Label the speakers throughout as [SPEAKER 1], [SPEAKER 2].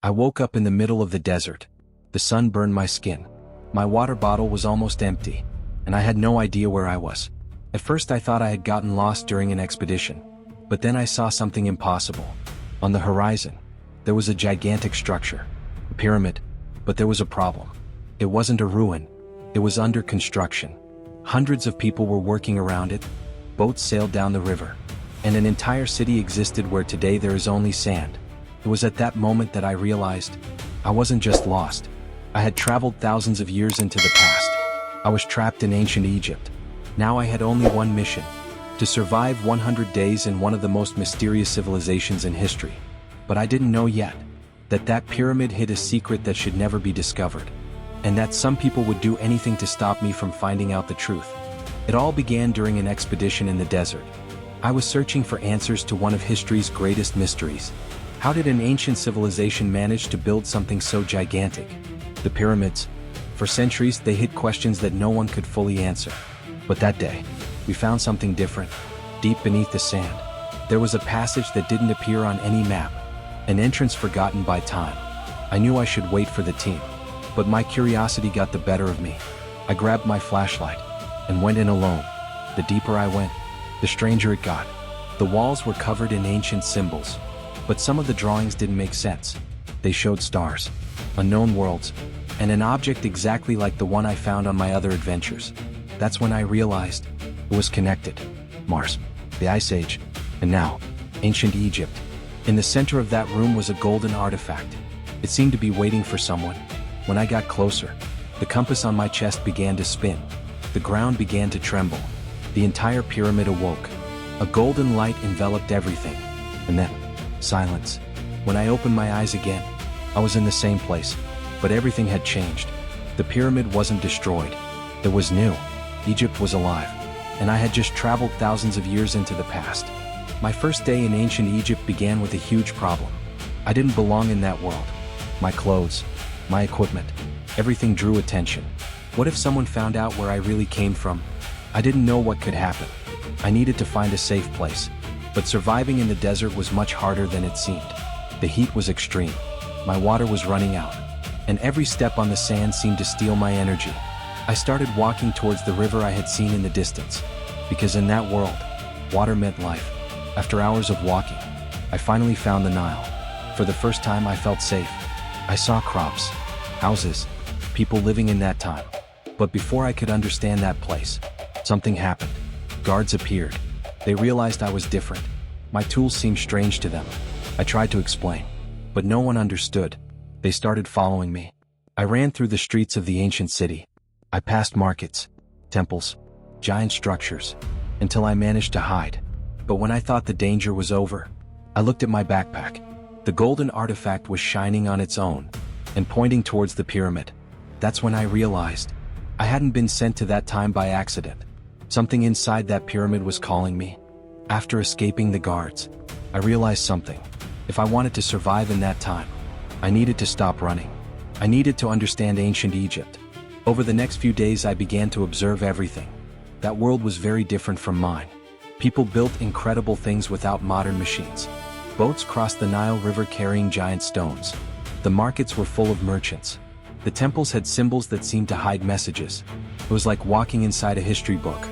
[SPEAKER 1] I woke up in the middle of the desert. The sun burned my skin. My water bottle was almost empty, and I had no idea where I was. At first I thought I had gotten lost during an expedition, but then I saw something impossible. On the horizon, there was a gigantic structure, a pyramid, but there was a problem. It wasn't a ruin, it was under construction. Hundreds of people were working around it, boats sailed down the river, and an entire city existed where today there is only sand. It was at that moment that I realized I wasn't just lost. I had traveled thousands of years into the past. I was trapped in ancient Egypt. Now I had only one mission: to survive 100 days in one of the most mysterious civilizations in history. But I didn't know yet that that pyramid hid a secret that should never be discovered, and that some people would do anything to stop me from finding out the truth. It all began during an expedition in the desert. I was searching for answers to one of history's greatest mysteries. How did an ancient civilization manage to build something so gigantic? The pyramids. For centuries, they hid questions that no one could fully answer. But that day, we found something different. Deep beneath the sand, there was a passage that didn't appear on any map, an entrance forgotten by time. I knew I should wait for the team, but my curiosity got the better of me. I grabbed my flashlight and went in alone. The deeper I went, the stranger it got. The walls were covered in ancient symbols, but some of the drawings didn't make sense. They showed stars, unknown worlds, and an object exactly like the one I found on my other adventures. That's when I realized it was connected. Mars, the Ice Age, and now, ancient Egypt. In the center of that room was a golden artifact. It seemed to be waiting for someone. When I got closer, the compass on my chest began to spin. The ground began to tremble. The entire pyramid awoke. A golden light enveloped everything. And then, silence. When I opened my eyes again, I was in the same place, but everything had changed. The pyramid wasn't destroyed. It was new. Egypt was alive, and I had just traveled thousands of years into the past. My first day in ancient Egypt began with a huge problem. I didn't belong in that world. My clothes, my equipment, everything drew attention. What if someone found out where I really came from? I didn't know what could happen. I needed to find a safe place, but surviving in the desert was much harder than it seemed. The heat was extreme. My water was running out, and every step on the sand seemed to steal my energy. I started walking towards the river I had seen in the distance, because in that world, water meant life. After hours of walking, I finally found the Nile. For the first time I felt safe. I saw crops, houses, people living in that time. But before I could understand that place, something happened. Guards appeared. They realized I was different. My tools seemed strange to them. I tried to explain, but no one understood. They started following me. I ran through the streets of the ancient city. I passed markets, temples, giant structures, until I managed to hide. But when I thought the danger was over, I looked at my backpack. The golden artifact was shining on its own and pointing towards the pyramid. That's when I realized I hadn't been sent to that time by accident. Something inside that pyramid was calling me. After escaping the guards, I realized something. If I wanted to survive in that time, I needed to stop running. I needed to understand ancient Egypt. Over the next few days I began to observe everything. That world was very different from mine. People built incredible things without modern machines. Boats crossed the Nile River carrying giant stones. The markets were full of merchants. The temples had symbols that seemed to hide messages. It was like walking inside a history book.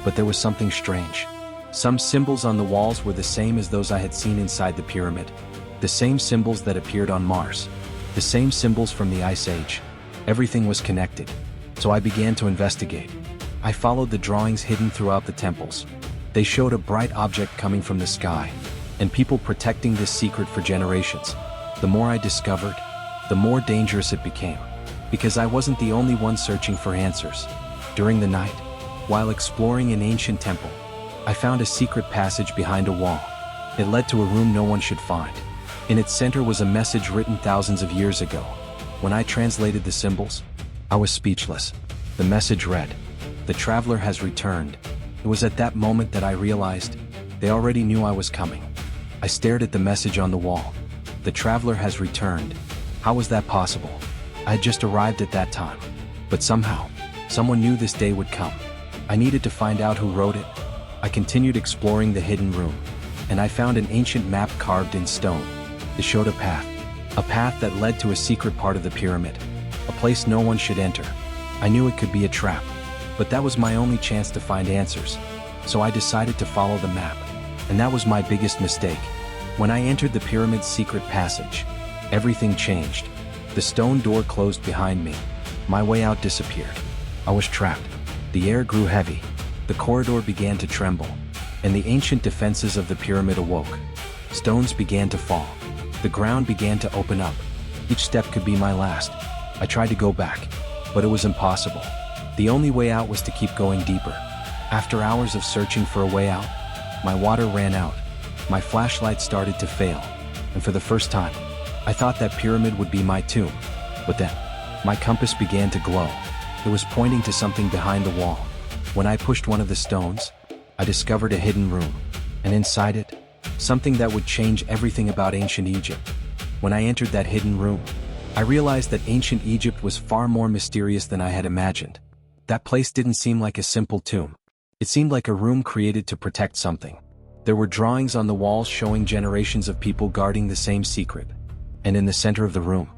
[SPEAKER 1] But there was something strange. Some symbols on the walls were the same as those I had seen inside the pyramid. The same symbols that appeared on Mars. The same symbols from the Ice Age. Everything was connected. So I began to investigate. I followed the drawings hidden throughout the temples. They showed a bright object coming from the sky, and people protecting this secret for generations. The more I discovered, the more dangerous it became, because I wasn't the only one searching for answers. During the night, while exploring an ancient temple, I found a secret passage behind a wall. It led to a room no one should find. In its center was a message written thousands of years ago. When I translated the symbols, I was speechless. The message read, "The traveler has returned." It was at that moment that I realized they already knew I was coming. I stared at the message on the wall. The traveler has returned. How was that possible? I had just arrived at that time. But somehow, someone knew this day would come. I needed to find out who wrote it. I continued exploring the hidden room, and I found an ancient map carved in stone. It showed a path, A path that led to a secret part of the pyramid. A place no one should enter. I knew it could be a trap, but that was my only chance to find answers. So I decided to follow the map. And that was my biggest mistake. When I entered the pyramid's secret passage, everything changed. The stone door closed behind me. My way out disappeared. I was trapped. The air grew heavy. The corridor began to tremble, and the ancient defenses of the pyramid awoke. Stones began to fall. The ground began to open up. Each step could be my last. I tried to go back, but it was impossible. The only way out was to keep going deeper. After hours of searching for a way out, my water ran out. My flashlight started to fail, and for the first time, I thought that pyramid would be my tomb. But then, my compass began to glow. It was pointing to something behind the wall. When I pushed one of the stones, I discovered a hidden room, and inside it, something that would change everything about ancient Egypt. When I entered that hidden room, I realized that ancient Egypt was far more mysterious than I had imagined. That place didn't seem like a simple tomb. It seemed like a room created to protect something. There were drawings on the walls showing generations of people guarding the same secret. And in the center of the room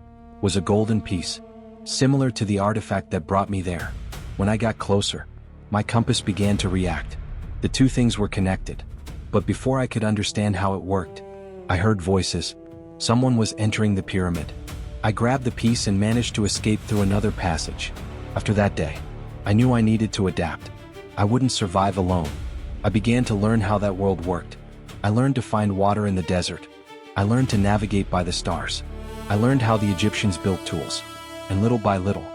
[SPEAKER 1] was a golden piece, similar to the artifact that brought me there. When I got closer, my compass began to react. The two things were connected. But before I could understand how it worked, I heard voices. Someone was entering the pyramid. I grabbed the piece and managed to escape through another passage. After that day, I knew I needed to adapt. I wouldn't survive alone. I began to learn how that world worked. I learned to find water in the desert. I learned to navigate by the stars. I learned how the Egyptians built tools. And little by little,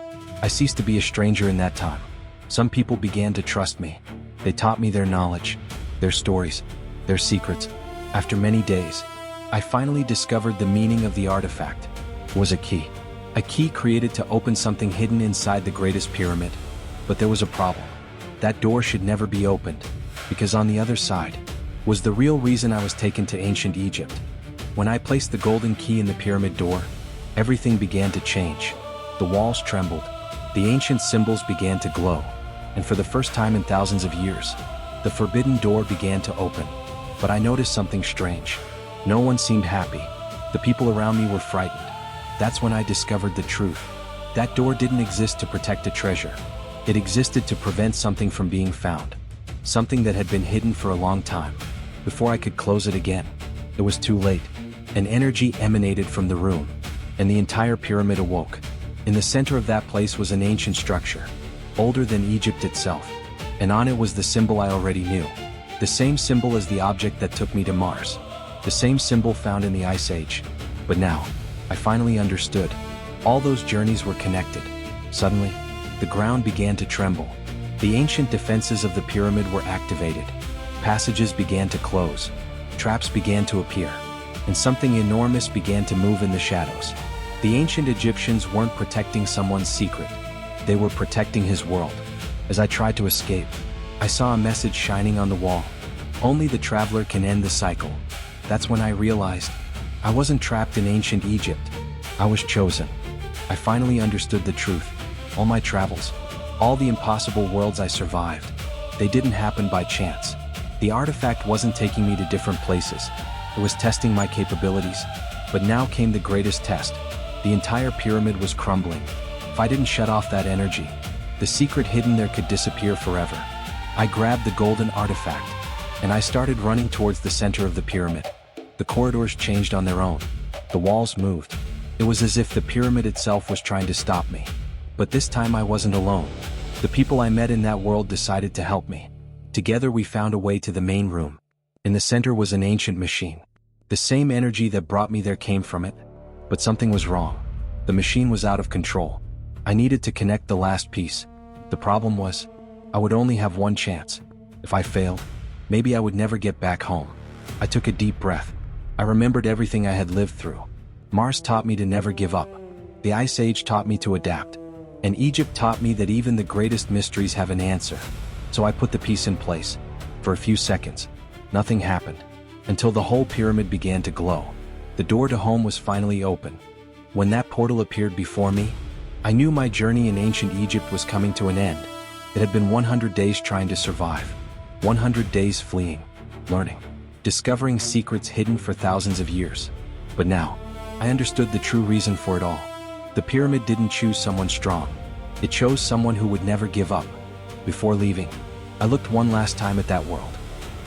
[SPEAKER 1] I ceased to be a stranger in that time. Some people began to trust me. They taught me their knowledge, their stories, their secrets. After many days, I finally discovered the meaning of the artifact. It was a key created to open something hidden inside the greatest pyramid. But there was a problem. That door should never be opened, because on the other side was the real reason I was taken to ancient Egypt. When I placed the golden key in the pyramid door, everything began to change. The walls trembled, the ancient symbols began to glow, and for the first time in thousands of years, the forbidden door began to open. But I noticed something strange. No one seemed happy. The people around me were frightened. That's when I discovered the truth. That door didn't exist to protect a treasure. It existed to prevent something from being found. Something that had been hidden for a long time. Before I could close it again, it was too late. An energy emanated from the room, and the entire pyramid awoke. In the center of that place was an ancient structure, older than Egypt itself, and on it was the symbol I already knew. The same symbol as the object that took me to Mars. The same symbol found in the Ice Age. But now, I finally understood. All those journeys were connected. Suddenly, the ground began to tremble. The ancient defenses of the pyramid were activated. Passages began to close. Traps began to appear. And something enormous began to move in the shadows. The ancient Egyptians weren't protecting someone's secret. They were protecting his world. As I tried to escape, I saw a message shining on the wall. Only the traveler can end the cycle. That's when I realized I wasn't trapped in ancient Egypt. I was chosen. I finally understood the truth. All my travels, all the impossible worlds I survived, they didn't happen by chance. The artifact wasn't taking me to different places. It was testing my capabilities. But now came the greatest test. The entire pyramid was crumbling. If I didn't shut off that energy, the secret hidden there could disappear forever. I grabbed the golden artifact, and I started running towards the center of the pyramid. The corridors changed on their own. The walls moved. It was as if the pyramid itself was trying to stop me. But this time I wasn't alone. The people I met in that world decided to help me. Together we found a way to the main room. In the center was an ancient machine. The same energy that brought me there came from it. But something was wrong. The machine was out of control. I needed to connect the last piece. The problem was, I would only have one chance. If I failed, maybe I would never get back home. I took a deep breath. I remembered everything I had lived through. Mars taught me to never give up. The Ice Age taught me to adapt. And Egypt taught me that even the greatest mysteries have an answer. So I put the piece in place. For a few seconds, nothing happened. Until the whole pyramid began to glow. The door to home was finally open. When that portal appeared before me, I knew my journey in ancient Egypt was coming to an end. It had been 100 days trying to survive. 100 days fleeing, learning, discovering secrets hidden for thousands of years. But now, I understood the true reason for it all. The pyramid didn't choose someone strong. It chose someone who would never give up. Before leaving, I looked one last time at that world.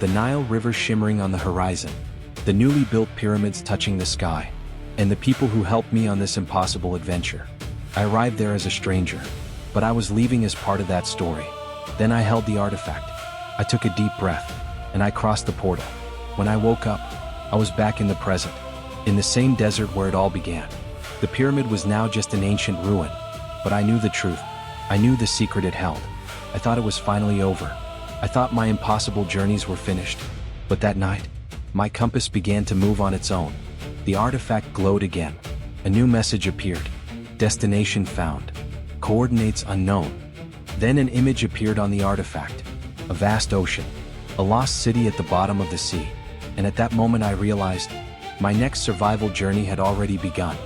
[SPEAKER 1] The Nile River shimmering on the horizon, the newly built pyramids touching the sky, and the people who helped me on this impossible adventure. I arrived there as a stranger, but I was leaving as part of that story. Then I held the artifact. I took a deep breath, and I crossed the portal. When I woke up, I was back in the present, in the same desert where it all began. The pyramid was now just an ancient ruin, but I knew the truth. I knew the secret it held. I thought it was finally over. I thought my impossible journeys were finished. But that night, my compass began to move on its own. The artifact glowed again. A new message appeared. Destination found. Coordinates unknown. Then an image appeared on the artifact. A vast ocean. A lost city at the bottom of the sea. And at that moment I realized, my next survival journey had already begun.